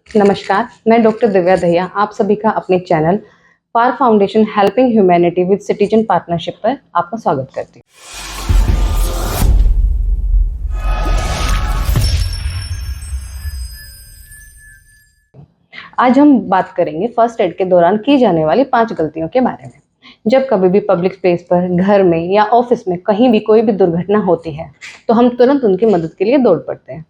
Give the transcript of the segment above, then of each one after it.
नमस्कार, मैं डॉक्टर दिव्या दहिया आप सभी का अपने channel far foundation helping humanity with citizen partnership पर आपका स्वागत करती हूँ। आज हम बात करेंगे फर्स्ट एड के दौरान की जाने वाली 5 गलतियों के बारे में। जब कभी भी पब्लिक स्पेस पर, घर में या ऑफिस में कहीं भी कोई भी दुर्घटना होती है, तो हम तुरंत उनकी मदद के लिए दौड़ पड़ते हैं।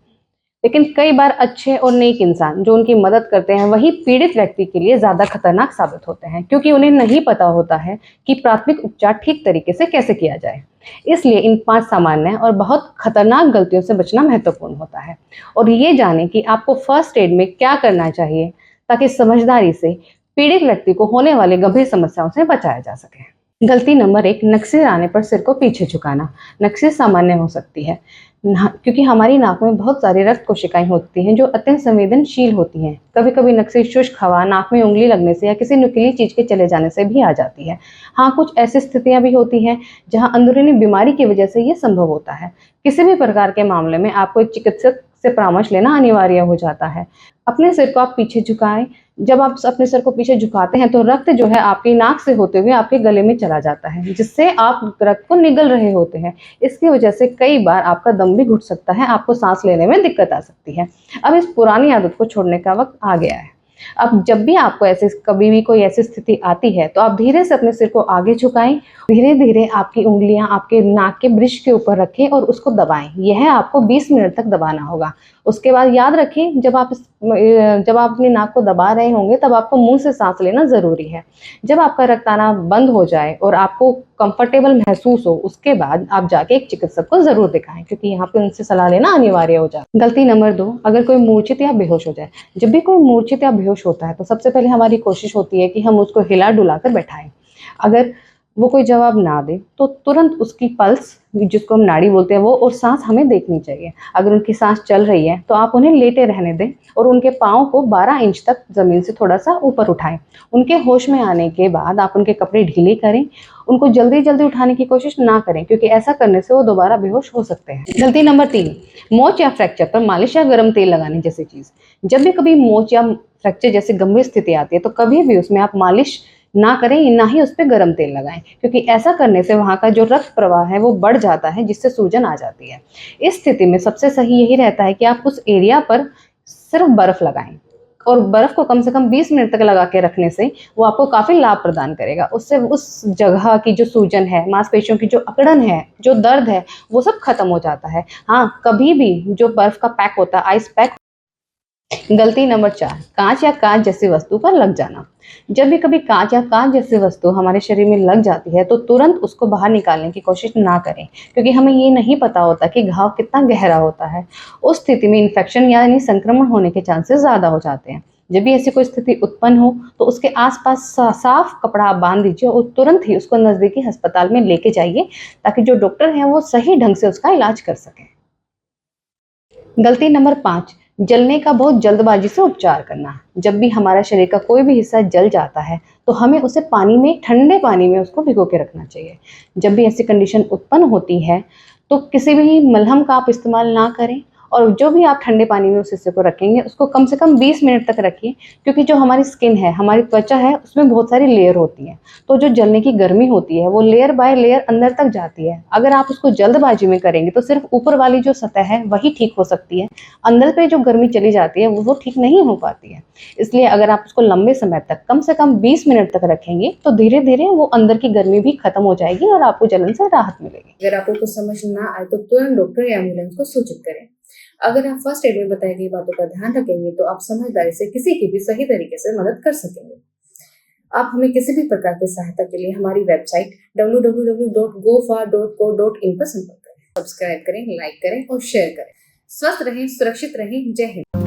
लेकिन कई बार अच्छे और नेक इंसान जो उनकी मदद करते हैं वही पीड़ित व्यक्ति के लिए ज्यादा खतरनाक साबित होते हैं, क्योंकि उन्हें नहीं पता होता है कि प्राथमिक उपचार ठीक तरीके से कैसे किया जाए। इसलिए इन 5 सामान्य और बहुत खतरनाक गलतियों से बचना महत्वपूर्ण होता है। और ये जाने कि आपको फर्स्ट एड में क्या करना चाहिए ताकि समझदारी से पीड़ित व्यक्ति को होने वाली गंभीर समस्याओं से बचाया जा सके। गलती नंबर 1, नक्सीर आने पर सिर को पीछे झुकाना। नक्सीर सामान्य हो सकती है क्योंकि हमारी नाक में बहुत सारी रक्त कोशिकाएं होती हैं जो अत्यंत संवेदनशील होती हैं। कभी कभी नक्सीर शुष्क हवा, नाक में उंगली लगने से या किसी नुकीली चीज के चले जाने से भी आ जाती है। हाँ, कुछ ऐसी स्थितियां भी होती हैं जहां अंदरूनी बीमारी की वजह से ये संभव होता है। किसी भी प्रकार के मामले में आपको एक चिकित्सक से परामर्श लेना अनिवार्य हो जाता है। अपने सिर को आप पीछे झुकाएं। जब आप अपने सर को पीछे झुकाते हैं तो रक्त जो है आपकी नाक से होते हुए आपके गले में चला जाता है, जिससे आप रक्त को निगल रहे होते हैं। इसकी वजह से कई बार आपका दम भी घुट सकता है, आपको सांस लेने में दिक्कत आ सकती है। अब इस पुरानी आदत को छोड़ने का वक्त आ गया है। अब जब भी आपको ऐसे कभी भी कोई ऐसी स्थिति आती है तो आप धीरे से अपने सिर को आगे झुकाएं। धीरे धीरे आपकी उंगलियां आपके नाक के ब्रिज के ऊपर रखें और उसको दबाएं। यह आपको 20 मिनट तक दबाना होगा। उसके बाद याद रखें, जब आप अपनी नाक को दबा रहे होंगे तब आपको मुंह से सांस लेना जरूरी है। जब आपका रक्त आना बंद हो जाए और आपको कंफर्टेबल महसूस हो, उसके बाद आप जाके एक चिकित्सक को जरूर दिखाएं, क्योंकि यहाँ पे उनसे सलाह लेना अनिवार्य हो जाता है। गलती नंबर 2, अगर कोई मूर्छित या बेहोश हो जाए। जब भी कोई मूर्छित या बेहोश होता है तो सबसे पहले हमारी कोशिश होती है कि हम उसको हिला डुला कर बैठाएं। अगर वो कोई जवाब ना दे तो तुरंत उसकी पल्स, जिसको हम नाड़ी बोलते हैं, वो और सांस हमें देखनी चाहिए। अगर उनकी सांस चल रही है तो आप उन्हें लेटे रहने दें और उनके पाँव को 12 इंच तक जमीन से थोड़ा सा ऊपर उठाएं। उनके होश में आने के बाद आप उनके कपड़े ढीले करें। उनको जल्दी जल्दी उठाने की कोशिश ना करें, क्योंकि ऐसा करने से वो दोबारा बेहोश हो सकते हैं। गलती नंबर 3, मोच या फ्रैक्चर पर मालिश या गर्म तेल लगाने जैसी चीज। जब भी कभी मोच या फ्रैक्चर जैसी गंभीर स्थिति आती है तो कभी भी उसमें आप मालिश ना करें, ना ही उस पर गर्म तेल लगाएं, क्योंकि ऐसा करने से वहां का जो रक्त प्रवाह है वो बढ़ जाता है, जिससे सूजन आ जाती है। इस स्थिति में सबसे सही यही रहता है कि आप उस एरिया पर सिर्फ बर्फ लगाएं, और बर्फ को कम से कम 20 मिनट तक लगा के रखने से वो आपको काफी लाभ प्रदान करेगा। उससे उस जगह की जो सूजन है, मांसपेशियों की जो अकड़न है, जो दर्द है, वो सब खत्म हो जाता है। हाँ, कभी भी जो बर्फ का पैक होता है, आइस पैक। गलती नंबर 4, कांच या कांच जैसी वस्तु पर लग जाना। जब भी कभी कांच या कांच जैसी वस्तु हमारे शरीर में लग जाती है तो तुरंत उसको बाहर निकालने की कोशिश ना करें, क्योंकि हमें ये नहीं पता होता कि घाव कितना गहरा होता है। उस स्थिति में इन्फेक्शन यानी संक्रमण होने के चांसेस ज्यादा हो जाते हैं। जब भी ऐसी कोई स्थिति उत्पन्न हो तो उसके आसपास साफ कपड़ा आप बांध दीजिए और तुरंत ही उसको नजदीकी अस्पताल में लेके जाइए, ताकि जो डॉक्टर हैं वो सही ढंग से उसका इलाज कर सकें। गलती नंबर 5, जलने का बहुत जल्दबाजी से उपचार करना। जब भी हमारा शरीर का कोई भी हिस्सा जल जाता है तो हमें उसे पानी में, ठंडे पानी में उसको भिगो के रखना चाहिए। जब भी ऐसी कंडीशन उत्पन्न होती है तो किसी भी मलहम का आप इस्तेमाल ना करें, और जो भी आप ठंडे पानी में उस हिस्से को रखेंगे उसको कम से कम 20 मिनट तक रखिए, क्योंकि जो हमारी स्किन है, हमारी त्वचा है, उसमें बहुत सारी लेयर होती है। तो जो जलने की गर्मी होती है वो लेयर बाय लेयर अंदर तक जाती है। अगर आप उसको जल्दबाजी में करेंगे तो सिर्फ ऊपर वाली जो सतह है वही ठीक हो सकती है, अंदर पे जो गर्मी चली जाती है वो ठीक नहीं हो पाती है। इसलिए अगर आप उसको लंबे समय तक, कम से कम 20 मिनट तक रखेंगे तो धीरे धीरे वो अंदर की गर्मी भी खत्म हो जाएगी और आपको जलन से राहत मिलेगी। अगर आपको कुछ समझ ना आए तो तुरंत डॉक्टर या एम्बुलेंस को सूचित करें। अगर आप फर्स्ट एड में बताई गई बातों का ध्यान रखेंगे तो आप समझदारी से किसी की भी सही तरीके से मदद कर सकेंगे। आप हमें किसी भी प्रकार की सहायता के लिए हमारी वेबसाइट www.gofar.co.in पर संपर्क करें। सब्सक्राइब करें, लाइक करें और शेयर करें। स्वस्थ रहें, सुरक्षित रहें। जय हिंद।